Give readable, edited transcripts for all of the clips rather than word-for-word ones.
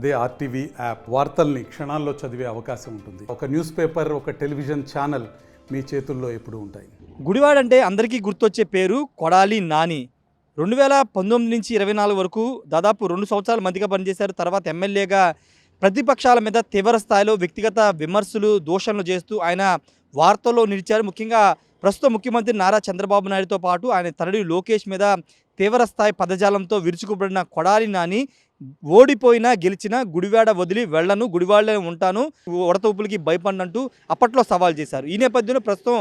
అదే RTV app వార్తల్ని క్షణాల్లో చదివే అవకాశం ఉంటుంది. ఒక న్యూస్ పేపర్, ఒక టెలివిజన్ ఛానల్ మీ చేతుల్లో ఎప్పుడూ ఉంటాయి. గుడివాడ అంటే అందరికీ గుర్తొచ్చే పేరు కొడాలి నాని. 2019 నుంచి 24 వరకు దాదాపు 2 సంవత్సరాలు మంత్రిగా పనిచేశారు. తర్వాత ఎమ్మెల్యేగా ప్రతిపక్షాల మీద తీవ్ర స్థాయిలో వ్యక్తిగత విమర్శలు, దూషణలు చేస్తూ ఆయన వార్తల్లో నిలిచారు. ముఖ్యంగా ప్రస్తుత ముఖ్యమంత్రి నారా చంద్రబాబు నాయుడుతో పాటు ఆయన తనయుడు లోకేష్ మీద తీవ్ర స్థాయి పదజాలంతో విరుచుకుపడిన కొడాలి నాని ఓడిపోయినా గెలిచినా గుడివాడ వదిలి వెళ్ళను, గుడివాడలో ఉంటాను, వడతూపులకి భయపడినంటూ అప్పట్లో సవాల్ చేశారు. ఈ నేపథ్యంలో ప్రస్తుతం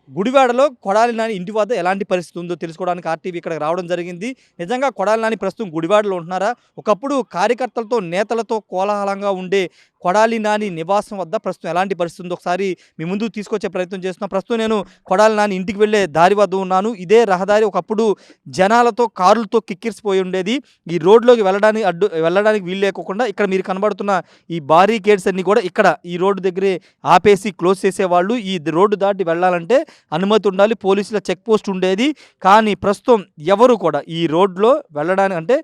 గుడివాడలో కొడాలి నాని ఇంటి వద్ద ఎలాంటి పరిస్థితి ఉందో తెలుసుకోవడానికి ఆర్టీవీ ఇక్కడికి రావడం జరిగింది. నిజంగా కొడాలి నాని ప్రస్తుతం గుడివాడలో ఉంటున్నారా? ఒకప్పుడు కార్యకర్తలతో, నేతలతో కోలాహలంగా ఉండే కొడాలి నాని నివాసం వద్ద ప్రస్తుతం ఎలాంటి పరిస్థితి ఉందో ఒకసారి మీ ముందుకు తీసుకొచ్చే ప్రయత్నం చేస్తున్నాం. ప్రస్తుతం నేను కొడాలి నాని ఇంటికి వెళ్ళే దారి వద్ద ఉన్నాను. ఇదే రహదారి ఒకప్పుడు జనాలతో, కార్లతో కిక్కిరిసిపోయి ఉండేది. ఈ రోడ్లోకి వెళ్ళడానికి వీలు లేకుండా ఇక్కడ మీరు కనబడుతున్న ఈ బారికేడ్స్ అన్ని కూడా ఇక్కడ ఈ రోడ్డు దగ్గరే ఆపేసి క్లోజ్ చేసేవాళ్ళు. ఈ రోడ్డు దాటి వెళ్ళాలంటే అనుమతి ఉండాలి, పోలీసుల చెక్ పోస్ట్ ఉండేది. కానీ ప్రస్తుతం ఎవరు కూడా ఈ రోడ్లో వెళ్ళడానికి అంటే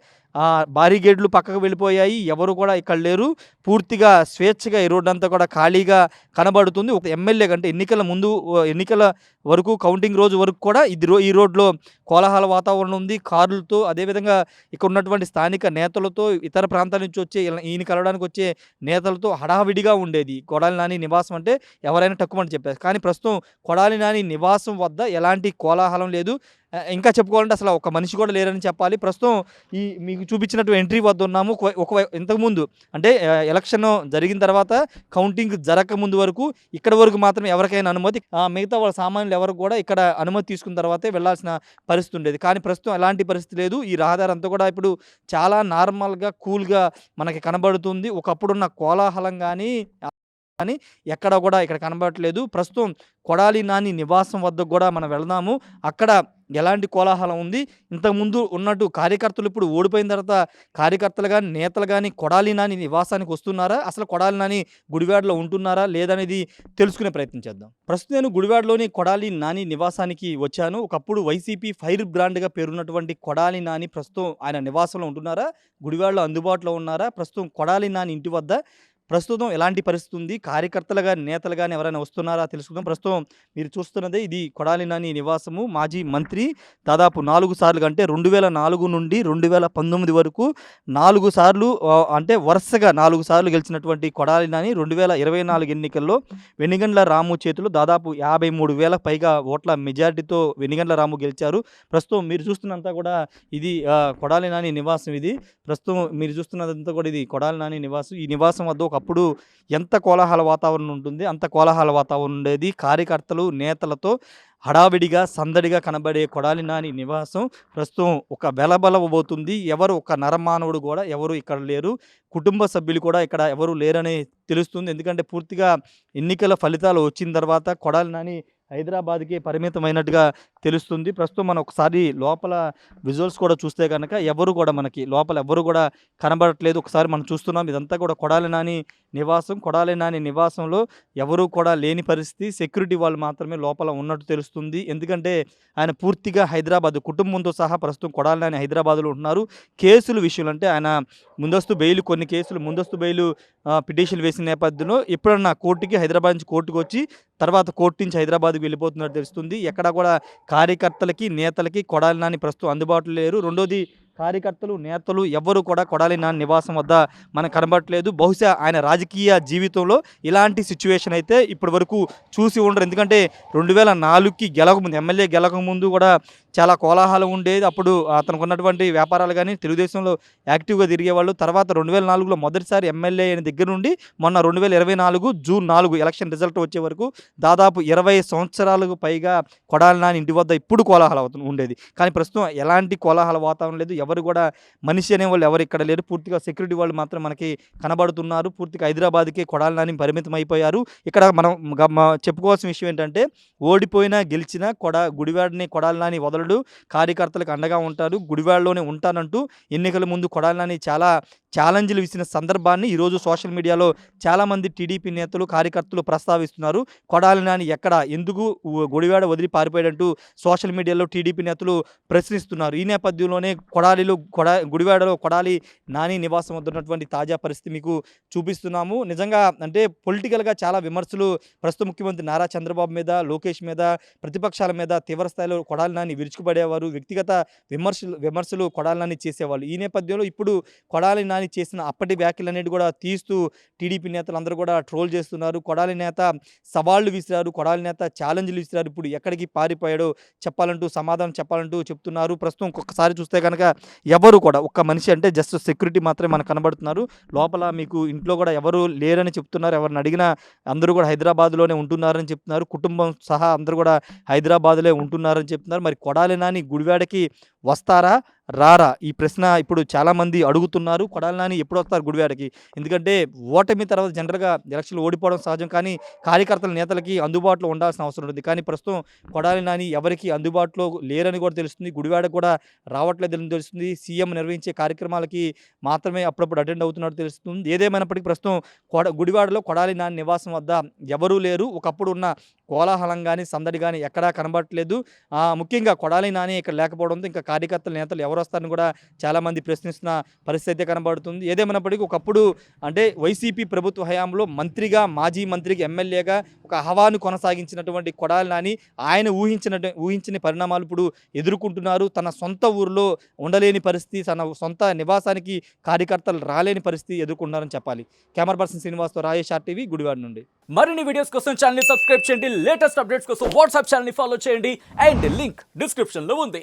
బారిగేడ్లు పక్కకు వెళ్ళిపోయాయి, ఎవరు కూడా ఇక్కడ లేరు. పూర్తిగా స్వేచ్ఛగా ఈ రోడ్డు అంతా కూడా ఖాళీగా కనబడుతుంది. ఒక ఎమ్మెల్యే కంటే ఎన్నికల వరకు, కౌంటింగ్ రోజు వరకు కూడా ఈ రోడ్లో కోలాహల వాతావరణం ఉంది. కార్లతో, అదేవిధంగా ఇక్కడ ఉన్నటువంటి స్థానిక నేతలతో, ఇతర ప్రాంతాల నుంచి వచ్చే ఈయన కలవడానికి వచ్చే నేతలతో హడావిడిగా ఉండేది. కొడాలి నాని నివాసం అంటే ఎవరైనా తక్కువని చెప్పారు. కానీ ప్రస్తుతం కొడాలి నాని నివాసం వద్ద ఎలాంటి కోలాహలం లేదు. ఇంకా చెప్పుకోవాలంటే అసలు ఒక మనిషి కూడా లేరని చెప్పాలి. ప్రస్తుతం ఈ మీకు చూపించినట్టు ఎంట్రీ వద్ద ఉన్నాము. ఇంతకుముందు అంటే ఎలక్షన్ జరిగిన తర్వాత కౌంటింగ్ జరగకముందు వరకు ఇక్కడ వరకు మాత్రమే ఎవరికైనా అనుమతి, మిగతా వాళ్ళ సామాన్యులు ఎవరు కూడా ఇక్కడ అనుమతి తీసుకున్న తర్వాతే వెళ్లాల్సిన పరిస్థితి ఉండేది. కానీ ప్రస్తుతం ఎలాంటి పరిస్థితి లేదు. ఈ రహదారి అంతా కూడా ఇప్పుడు చాలా నార్మల్గా, కూల్గా మనకి కనబడుతుంది. ఒకప్పుడున్న కోలాహలం కానీ ఎక్కడ కూడా ఇక్కడ కనబడట్లేదు. ప్రస్తుతం కొడాలి నాని నివాసం వద్దకు కూడా మనం వెళదాము. అక్కడ ఎలాంటి కోలాహలం ఉంది, ఇంతకుముందు ఉన్నట్టు కార్యకర్తలు ఇప్పుడు ఓడిపోయిన తర్వాత కార్యకర్తలు కానీ, నేతలు కానీ కొడాలి నాని నివాసానికి వస్తున్నారా, అసలు కొడాలి నాని గుడివాడలో ఉంటున్నారా లేదనేది తెలుసుకునే ప్రయత్నం చేద్దాం. ప్రస్తుతం నేను గుడివాడలోని కొడాలి నాని నివాసానికి వచ్చాను. ఒకప్పుడు వైసీపీ ఫైర్ బ్రాండ్గా పేరున్నటువంటి కొడాలి నాని ప్రస్తుతం ఆయన నివాసంలో ఉంటున్నారా, గుడివాడలో అందుబాటులో ఉన్నారా, ప్రస్తుతం కొడాలి నాని ఇంటి వద్ద ప్రస్తుతం ఎలాంటి పరిస్థితి ఉంది, కార్యకర్తలు కానీ, నేతలు కానీ ఎవరైనా వస్తున్నారా తెలుసుకుందాం. ప్రస్తుతం మీరు చూస్తున్నదే ఇది కొడాలి నాని నివాసము. మాజీ మంత్రి దాదాపు 4 సార్లు, అంటే 2004 నుండి 2019 వరకు 4 సార్లు, అంటే వరుసగా 4 సార్లు గెలిచినటువంటి కొడాలి నాని 2024 ఎన్నికల్లో వెనిగండ్ల రాము చేతులు దాదాపు 53,000 పైగా ఓట్ల మెజారిటీతో వెనిగండ్ల రాము గెలిచారు. ప్రస్తుతం మీరు చూస్తున్నంతా కూడా ఇది కొడాలి నాని నివాసం. ఇది ప్రస్తుతం మీరు చూస్తున్నదంతా కూడా ఇది కొడాలి నాని నివాసం. ఈ నివాసం వద్ద ఒకప్పుడు ఎంత కోలాహల వాతావరణం ఉంటుంది, అంత కోలాహల వాతావరణం ఉండేది. కార్యకర్తలు, నేతలతో హడావిడిగా, సందడిగా కనబడే కొడాలి నాని నివాసం ప్రస్తుతం ఒక వెలబలవబోతుంది. ఒక నరమానవుడు కూడా ఎవరు ఇక్కడ లేరు. కుటుంబ సభ్యులు కూడా ఇక్కడ ఎవరు లేరని తెలుస్తుంది. ఎందుకంటే పూర్తిగా ఎన్నికల ఫలితాలు వచ్చిన తర్వాత కొడాలి నాని హైదరాబాద్కి పరిమితమైనట్టుగా తెలుస్తుంది. ప్రస్తుతం మనం ఒకసారి లోపల విజువల్స్ కూడా చూస్తే కనుక మనకి లోపల ఎవరు కూడా కనబడట్లేదు. ఒకసారి మనం చూస్తున్నాం, ఇదంతా కూడా కొడాలి నాని నివాసం. కొడాలి నాని నివాసంలో ఎవరు కూడా లేని పరిస్థితి, సెక్యూరిటీ వాళ్ళు మాత్రమే లోపల ఉన్నట్టు తెలుస్తుంది. ఎందుకంటే ఆయన పూర్తిగా హైదరాబాద్ కుటుంబంతో సహా ప్రస్తుతం కొడాలి నాని హైదరాబాద్లో ఉంటున్నారు. కేసుల విషయంలో అంటే ఆయన కొన్ని కేసులు ముందస్తు బెయిల్ పిటిషన్ వేసిన నేపథ్యంలో ఎప్పుడన్నా హైదరాబాద్ నుంచి కోర్టుకు వచ్చి తర్వాత కోర్టు నుంచి హైదరాబాద్కి వెళ్ళిపోతున్నట్టు తెలుస్తుంది. ఎక్కడ కూడా కార్యకర్తలకి, నేతలకి కొడాలి నాని ప్రస్తుతం అందుబాటులో లేరు. రెండోది, కార్యకర్తలు, నేతలు ఎవ్వరూ కూడా కొడాలి నాని నివాసం వద్ద మనకు కనబడట్లేదు. బహుశా ఆయన రాజకీయ జీవితంలో ఇలాంటి సిచ్యువేషన్ అయితే ఇప్పటి వరకు చూసి ఉండరు. ఎందుకంటే 2004కి ఎమ్మెల్యే గెలకముందు కూడా చాలా కోలాహలం ఉండేది. అప్పుడు అతనికి ఉన్నటువంటి వ్యాపారాలు కానీ తెలుగుదేశంలో యాక్టివ్గా తిరిగేవాళ్ళు. తర్వాత 2004లో మొదటిసారి ఎమ్మెల్యే అయిన దగ్గర నుండి మొన్న 2024 జూన్ 4 ఎలక్షన్ రిజల్ట్ వచ్చే వరకు దాదాపు 20 సంవత్సరాలకు పైగా కొడాలి నాని ఇంటి వద్ద ఇప్పుడు కోలాహలం ఉండేది. కానీ ప్రస్తుతం ఎలాంటి కోలాహల వాతావరణం లేదు. ఎవరు కూడా మనిషి అనేవాళ్ళు ఎవరు ఇక్కడ లేరు. పూర్తిగా సెక్యూరిటీ వాళ్ళు మాత్రం మనకి కనబడుతున్నారు. పూర్తిగా హైదరాబాద్కి కొడాలి నాని పరిమితం అయిపోయారు. ఇక్కడ మనం చెప్పుకోవాల్సిన విషయం ఏంటంటే ఓడిపోయినా గెలిచినా గుడివాడని కొడాలి నాని వదలడు, కార్యకర్తలకు అండగా ఉంటారు, గుడివాడలోనే ఉంటానంటూ ఎన్నికల ముందు కొడాలి నాని చాలా ఛాలెంజ్లు విసిన సందర్భాన్ని ఈరోజు సోషల్ మీడియాలో చాలామంది టీడీపీ నేతలు కార్యకర్తలు ప్రస్తావిస్తున్నారు. కొడాలి నాని ఎక్కడ, ఎందుకు గుడివాడ వదిలి పారిపోయాడంటూ సోషల్ మీడియాలో టీడీపీ నేతలు ప్రశ్నిస్తున్నారు. ఈ నేపథ్యంలోనే గుడివాడలో కొడాలి నాని నివాసం వద్ద ఉన్నటువంటి తాజా పరిస్థితి మీకు చూపిస్తున్నాము. నిజంగా అంటే పొలిటికల్గా చాలా విమర్శలు ప్రస్తుత ముఖ్యమంత్రి నారా చంద్రబాబు మీద, లోకేష్ మీద, ప్రతిపక్షాల మీద తీవ్ర స్థాయిలో కొడాలి నాని విరుచుకుపడేవారు. వ్యక్తిగత విమర్శలు కొడాలి నాని చేసేవాళ్ళు. ఈ నేపథ్యంలో ఇప్పుడు కొడాలి నాని చేసిన అప్పటి వ్యాఖ్యలన్నిటి కూడా తీస్తూ టీడీపీ నేతలందరూ కూడా ట్రోల్ చేస్తున్నారు. కొడాలి నేత సవాళ్లు విసిరారు, కొడాలి నేత ఛాలెంజ్లు విసిరారు. ఇప్పుడు ఎక్కడికి పారిపోయాడో సమాధానం చెప్పాలంటూ చెప్తున్నారు. ప్రస్తుతం ఒక్కొక్కసారి చూస్తే కనుక ఎవరు కూడా ఒక్క మనిషి అంటే జస్ట్ సెక్యూరిటీ మాత్రమే మనకు కనబడుతున్నారు. లోపల మీకు ఇంట్లో కూడా ఎవరు లేరని చెప్తున్నారు. ఎవరిని అడిగినా అందరూ కూడా హైదరాబాద్లోనే ఉంటున్నారని చెప్తున్నారు. కుటుంబం సహా అందరూ కూడా హైదరాబాద్లో ఉంటున్నారని చెప్తున్నారు. మరి కొడాలి నాని గుడివాడకి వస్తారా రారా, ఈ ప్రశ్న ఇప్పుడు చాలామంది అడుగుతున్నారు. కొడాలి నాని ఎప్పుడు వస్తారు గుడివాడకి? ఎందుకంటే ఓటమి తర్వాత జనరల్గా ఎలక్షన్లు ఓడిపోవడం సహజం, కానీ కార్యకర్తల నేతలకి అందుబాటులో ఉండాల్సిన అవసరం ఉంటుంది. కానీ ప్రస్తుతం కొడాలి నాని ఎవరికి అందుబాటులో లేరని కూడా తెలుస్తుంది. గుడివాడ కూడా రావట్లేదని తెలుస్తుంది. సీఎం నిర్వహించే కార్యక్రమాలకి మాత్రమే అప్పుడప్పుడు అటెండ్ అవుతున్నట్టు తెలుస్తుంది. ఏదేమైనప్పటికీ ప్రస్తుతం గుడివాడలో కొడాలి నాని నివాసం వద్ద ఎవరూ లేరు. ఒకప్పుడు ఉన్న కోలాహలం కానీ సందడి కానీ ఎక్కడా కనబడట్లేదు. ముఖ్యంగా కొడాలి నాని ఇక్కడ లేకపోవడంతో ఇంకా కార్యకర్తల నేతలు ఎవరు వస్తారని కూడా చాలామంది ప్రశ్నిస్తున్న పరిస్థితి అయితే కనబడుతుంది. ఏదేమైనప్పటికీ ఒకప్పుడు అంటే వైసీపీ ప్రభుత్వ హయాంలో మంత్రిగా, మాజీ మంత్రికి, ఎమ్మెల్యేగా ఒక హవాను కొనసాగించినటువంటి కొడాలి నాని ఆయన ఊహించిన పరిణామాలు ఇప్పుడు ఎదుర్కొంటున్నారు. తన సొంత ఊరిలో ఉండలేని పరిస్థితి, తన సొంత నివాసానికి కార్యకర్తలు రాలేని పరిస్థితి ఎదుర్కొంటున్నారని చెప్పాలి. కెమెరా పర్సన్ శ్రీనివాస్తో రాజేష్ RTV గుడివాడ నుండి. మరిన్ని వీడియోస్ కోసం ఛానల్ ని సబ్స్క్రైబ్ చేయండి. లేటెస్ట్ అప్డేట్స్ కోసం వాట్సాప్ ఛానల్ ని ఫాలో చేయండి. అండ్ లింక్ డిస్క్రిప్షన్ లో ఉంది.